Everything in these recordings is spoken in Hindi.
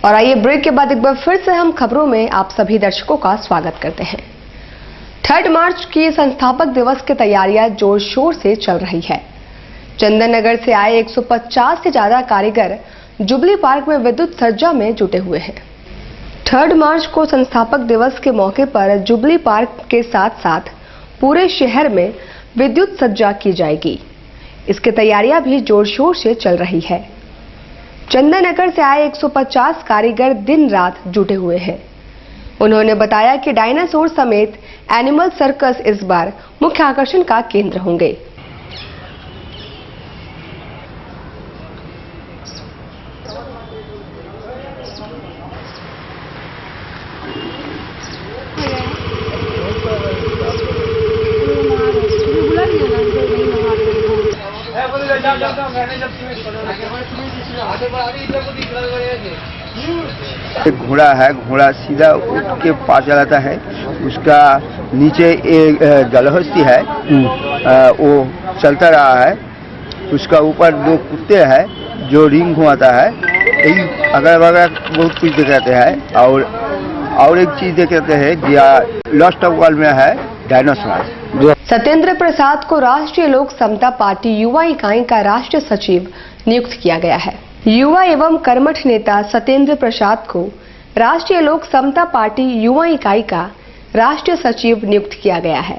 और आइए ब्रेक के बाद एक बार फिर से हम खबरों में आप सभी दर्शकों का स्वागत करते हैं। 3 मार्च की संस्थापक दिवस की तैयारियां जोर शोर से चल रही है। चंदन नगर से आए 150 से ज्यादा कारीगर जुबली पार्क में विद्युत सज्जा में जुटे हुए हैं। 3 मार्च को संस्थापक दिवस के मौके पर जुबली पार्क के साथ साथ पूरे शहर में विद्युत सज्जा की जाएगी। इसकी तैयारियां भी जोर शोर से चल रही है। चंदन नगर से आए 150 कारीगर दिन रात जुटे हुए हैं। उन्होंने बताया कि डायनासोर समेत एनिमल सर्कस इस बार मुख्य आकर्षण का केंद्र होंगे। एक घोड़ा है, घोड़ा सीधा उठ के पास चलाता है। उसका नीचे एक जलहस्ती है, वो चलता रहा है। उसका ऊपर 2 कुत्ते हैं जो रिंग घुमाता है। यही अगल बगल बहुत कुछ दिखाते हैं। और एक चीज दिखाते हैं लॉस्ट ऑफ वर्ल्ड में है डायनासोर। सत्येंद्र प्रसाद को राष्ट्रीय लोक समता पार्टी युवा इकाई का राष्ट्रीय सचिव नियुक्त किया गया है। युवा एवं कर्मठ नेता सत्येंद्र प्रसाद को राष्ट्रीय लोक समता पार्टी युवा इकाई का राष्ट्रीय सचिव नियुक्त किया गया है।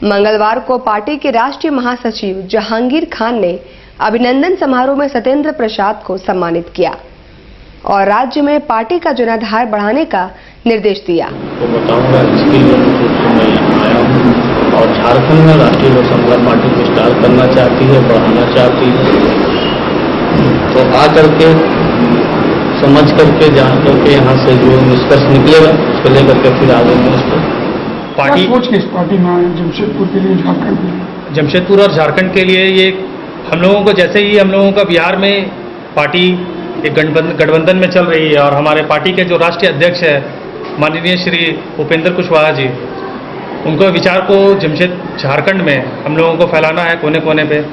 मंगलवार को पार्टी के राष्ट्रीय महासचिव जहांगीर खान ने अभिनंदन समारोह में सत्येंद्र प्रसाद को सम्मानित किया और राज्य में पार्टी का जनाधार बढ़ाने का निर्देश दिया। तो बताऊंगा इसके लिए मैं यहाँ आया हूँ और झारखंड में राष्ट्रीय लोक समता पार्टी विस्तार करना चाहती है, बढ़ाना चाहती है। तो आ करके समझ करके जान करके यहाँ से जो निष्कर्ष निकलेगा उसको लेकर के फिर आगे में उस पर पार्टी किस पार्टी में आए जमशेदपुर के लिए, झारखंड के लिए? जमशेदपुर और झारखंड के लिए ये हम लोगों को, जैसे ही हम लोगों का बिहार में पार्टी एक गठबंधन में चल रही है और हमारे पार्टी के जो राष्ट्रीय अध्यक्ष है माननीय श्री उपेंद्र कुशवाहा जी, उनके विचार को झारखंड में हम लोगों को फैलाना है कोने कोने पे,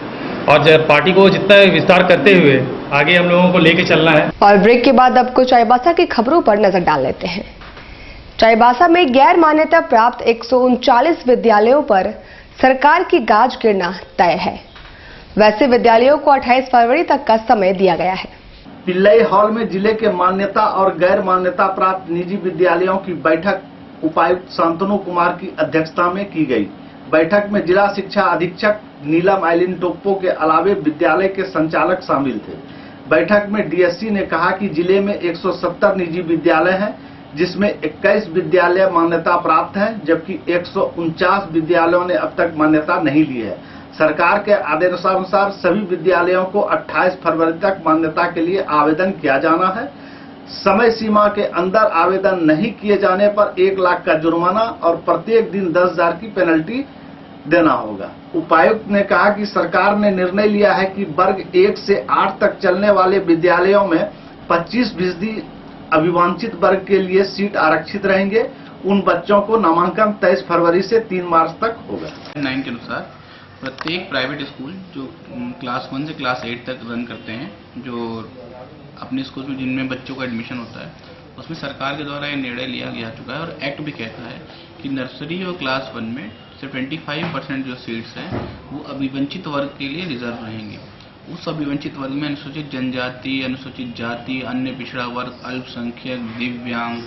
और जब पार्टी को जितना विस्तार करते हुए आगे हम लोगों को लेके चलना है। और ब्रेक के बाद अब कुछ चाईबासा की खबरों पर नजर डाल लेते हैं। चाईबासा में गैर मान्यता प्राप्त 139 विद्यालयों पर सरकार की गाज गिरना तय है। वैसे विद्यालयों को 28 फरवरी तक का समय दिया गया है। पिल्लई हॉल में जिले के मान्यता और गैर मान्यता प्राप्त निजी विद्यालयों की बैठक उपायुक्त शांतनु कुमार की अध्यक्षता में की गई। बैठक में जिला शिक्षा अधीक्षक नीलम आइलिन टोप्पो के अलावे विद्यालय के संचालक शामिल थे। बैठक में डीएससी ने कहा कि जिले में 170 निजी विद्यालय हैं, जिसमें 21 विद्यालय मान्यता प्राप्त हैं, जबकि 149 विद्यालयों ने अब तक मान्यता नहीं ली है। सरकार के आदेशानुसार सभी विद्यालयों को 28 फरवरी तक मान्यता के लिए आवेदन किया जाना है। समय सीमा के अंदर आवेदन नहीं किए जाने पर 1 लाख का जुर्माना और प्रत्येक दिन 10,000 की पेनल्टी देना होगा। उपायुक्त ने कहा कि सरकार ने निर्णय लिया है कि वर्ग 1 से 8 तक चलने वाले विद्यालयों में 25% अभिवांछित वर्ग के लिए सीट आरक्षित रहेंगे। उन बच्चों को नामांकन 23 फरवरी से 3 मार्च तक होगा। 9 के अनुसार प्रत्येक प्राइवेट स्कूल जो क्लास 1 से क्लास 8 तक रन करते हैं, जो अपने स्कूल में जिनमें बच्चों का एडमिशन होता है, उसमें सरकार के द्वारा ये निर्णय लिया गया चुका है और एक्ट भी कहता है कि नर्सरी और क्लास 1 में सिर्फ 25% जो सीट्स हैं वो अभिवंचित वर्ग के लिए रिजर्व रहेंगे। उस अभिवंचित वर्ग में अनुसूचित जनजाति, अनुसूचित जाति, अन्य पिछड़ा वर्ग, अल्पसंख्यक, दिव्यांग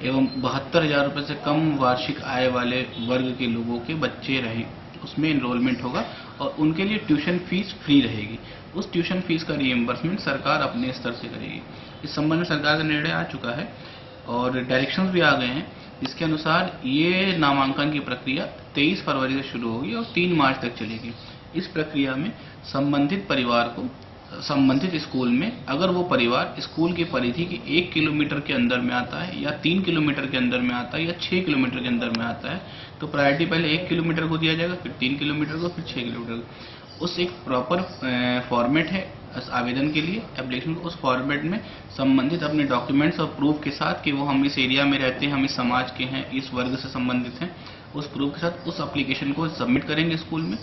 एवं 72,000 रुपये से कम वार्षिक आय वाले वर्ग के लोगों के बच्चे रहे, उसमें इनरोलमेंट होगा और उनके लिए ट्यूशन फीस फ्री रहेगी। उस ट्यूशन फीस का रीइंबर्समेंट सरकार अपने स्तर से करेगी। इस संबंध में सरकार का निर्णय आ चुका है और डायरेक्शंस भी आ गए हैं। इसके अनुसार ये नामांकन की प्रक्रिया 23 फरवरी से शुरू होगी और 3 मार्च तक चलेगी। इस प्रक्रिया में संबंधित परिवार को संबंधित स्कूल में, अगर वो परिवार स्कूल की परिधि की 1 किलोमीटर के अंदर में आता है या 3 किलोमीटर के अंदर में आता है या 6 किलोमीटर के अंदर में आता है, तो प्रायोरिटी पहले 1 किलोमीटर को दिया जाएगा, फिर 3 किलोमीटर को, फिर 6 किलोमीटर को। उस एक प्रॉपर फॉर्मेट है आवेदन के लिए, एप्लीकेशन को। उस फॉर्मेट में संबंधित अपने डॉक्यूमेंट्स और प्रूफ के साथ कि वो हम इस एरिया में रहते हैं, हम इस समाज के हैं, इस वर्ग से संबंधित हैं, उस प्रूफ के साथ उस एप्लीकेशन को सबमिट करेंगे स्कूल में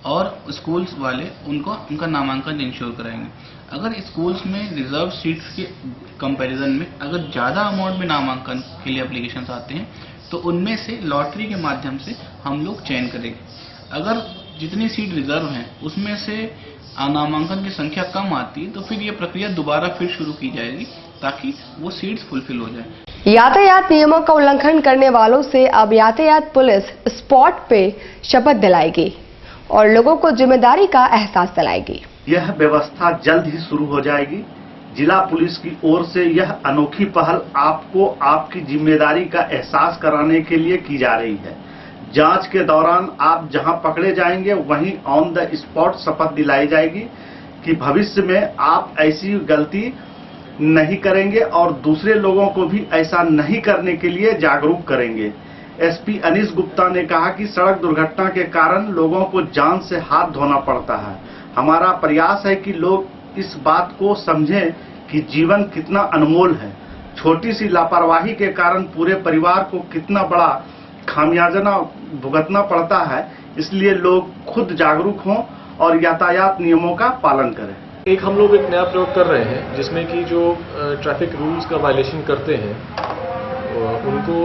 और स्कूल्स वाले उनका नामांकन इंश्योर कराएंगे। अगर स्कूल्स में रिजर्व सीट्स के कंपैरिजन में अगर ज़्यादा अमाउंट में नामांकन के लिए एप्लीकेशंस आते हैं तो उनमें से लॉटरी के माध्यम से हम लोग चयन करेंगे। अगर जितनी सीट रिजर्व हैं उसमें से नामांकन की संख्या कम आती है तो फिर ये प्रक्रिया दोबारा फिर शुरू की जाएगी ताकि वो सीट्स फुलफिल हो जाए। यातायात नियमों का उल्लंघन करने वालों से अब यातायात पुलिस स्पॉट पे शपथ दिलाएगी और लोगों को जिम्मेदारी का एहसास दिलाएगी। यह व्यवस्था जल्द ही शुरू हो जाएगी। जिला पुलिस की ओर से यह अनोखी पहल आपको आपकी जिम्मेदारी का एहसास कराने के लिए की जा रही है। जांच के दौरान आप जहां पकड़े जाएंगे वहीं ऑन द स्पॉट शपथ दिलाई जाएगी कि भविष्य में आप ऐसी गलती नहीं करेंगे और दूसरे लोगों को भी ऐसा नहीं करने के लिए जागरूक करेंगे। एसपी अनीश गुप्ता ने कहा कि सड़क दुर्घटना के कारण लोगों को जान से हाथ धोना पड़ता है। हमारा प्रयास है कि लोग इस बात को समझें कि जीवन कितना अनमोल है। छोटी सी लापरवाही के कारण पूरे परिवार को कितना बड़ा खामियाजा भुगतना पड़ता है। इसलिए लोग खुद जागरूक हों और यातायात नियमों का पालन करें। एक हम लोग एक नया प्रयोग कर रहे हैं जिसमें कि जो ट्रैफिक रूल्स का वायलेशन करते हैं उनको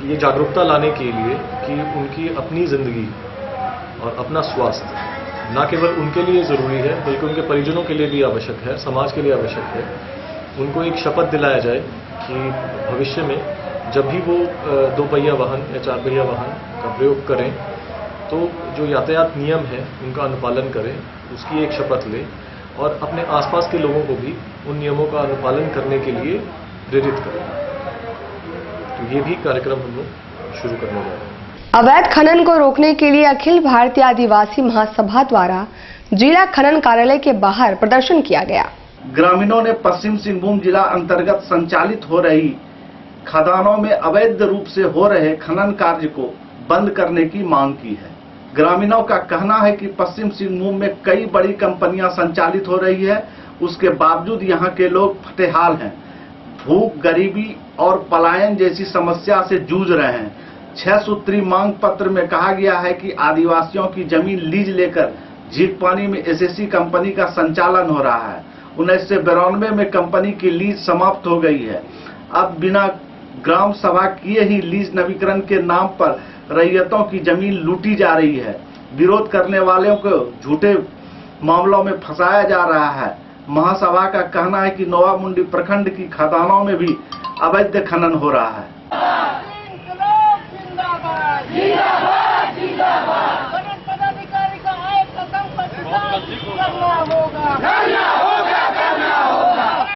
ये जागरूकता लाने के लिए कि उनकी अपनी ज़िंदगी और अपना स्वास्थ्य न केवल उनके लिए ज़रूरी है बल्कि उनके परिजनों के लिए भी आवश्यक है, समाज के लिए आवश्यक है। उनको एक शपथ दिलाया जाए कि भविष्य में जब भी वो 2 पहिया वाहन या 4 पहिया वाहन का प्रयोग करें तो जो यातायात नियम है उनका अनुपालन करें, उसकी एक शपथ लें और अपने आसपास के लोगों को भी उन नियमों का अनुपालन करने के लिए प्रेरित करें। तो ये भी कार्यक्रम हम लोग शुरू करने जा रहे हैं। अवैध खनन को रोकने के लिए अखिल भारतीय आदिवासी महासभा द्वारा जिला खनन कार्यालय के बाहर प्रदर्शन किया गया। ग्रामीणों ने पश्चिम सिंहभूम जिला अंतर्गत संचालित हो रही खदानों में अवैध रूप से हो रहे खनन कार्य को बंद करने की मांग की है। ग्रामीणों का कहना है कि पश्चिम सिंहभूम में कई बड़ी कंपनियां संचालित हो रही है, उसके बावजूद यहां के लोग फटेहाल हैं, भूख, गरीबी और पलायन जैसी समस्या से जूझ रहे हैं। 6 सूत्री मांग पत्र में कहा गया है कि आदिवासियों की जमीन लीज लेकर झींकपानी में एसएससी कंपनी का संचालन हो रहा है। 1992 में कंपनी की लीज समाप्त हो गई है। अब बिना ग्राम सभा किए ही लीज नवीकरण के नाम पर रैयतों की जमीन लूटी जा रही है। विरोध करने वालों को झूठे मामलों में फंसाया जा रहा है। महासभा का कहना है कि नोवा मुंडी प्रखंड की खदानों में भी अवैध खनन हो रहा है।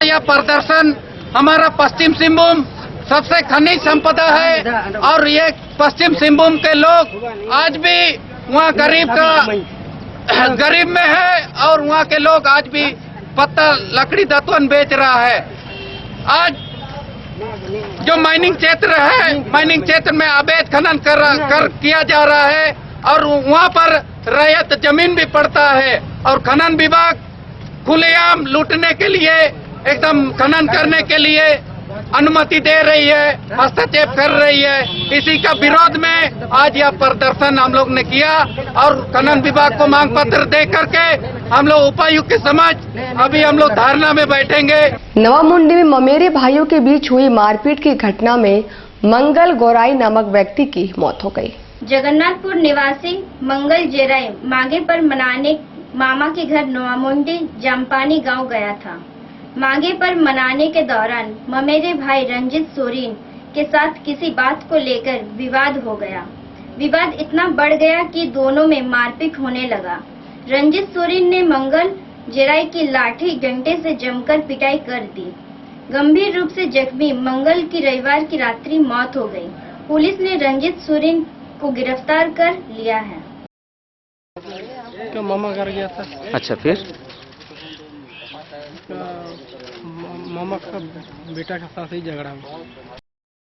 यह प्रदर्शन हमारा पश्चिम सिंहभूम सबसे खनिज संपदा है और ये पश्चिम सिंहभूम के लोग आज भी वहाँ गरीब में है और वहाँ के लोग आज भी पत्ता लकड़ी दतवन बेच रहा है। आज जो माइनिंग क्षेत्र है, माइनिंग क्षेत्र में अवैध खनन कर किया जा रहा है और वहाँ पर रैयत जमीन भी पड़ता है और खनन विभाग खुलेआम लूटने के लिए, एकदम खनन करने के लिए अनुमति दे रही है, हस्तक्षेप कर रही है। इसी का विरोध में आज यह प्रदर्शन हम लोग ने किया और खनन विभाग को मांग पत्र दे करके हम लोग उपायुक्त के समक्ष अभी हम लोग धरना में बैठेंगे। नवा मुंडी में ममेरे भाइयों के बीच हुई मारपीट की घटना में मंगल गोराई नामक व्यक्ति की मौत हो गई। जगन्नाथपुर निवासी मंगल जेराई मांगे पर मनाने मामा के घर नवा मुंडी जामपानी गाँव गया था। मांगे पर मनाने के दौरान ममेरे भाई रंजित सोरेन के साथ किसी बात को लेकर विवाद हो गया। विवाद इतना बढ़ गया कि दोनों में मारपीट होने लगा। रंजित सोरेन ने मंगल जेराई की लाठी डंडे से जमकर पिटाई कर दी। गंभीर रूप से जख्मी मंगल की रविवार की रात्रि मौत हो गई। पुलिस ने रंजित सोरेन को गिरफ्तार कर लिया है। तो मामा घर गया था। अच्छा, फिर मामा का बेटा के साथ ही झगड़ा हुआ।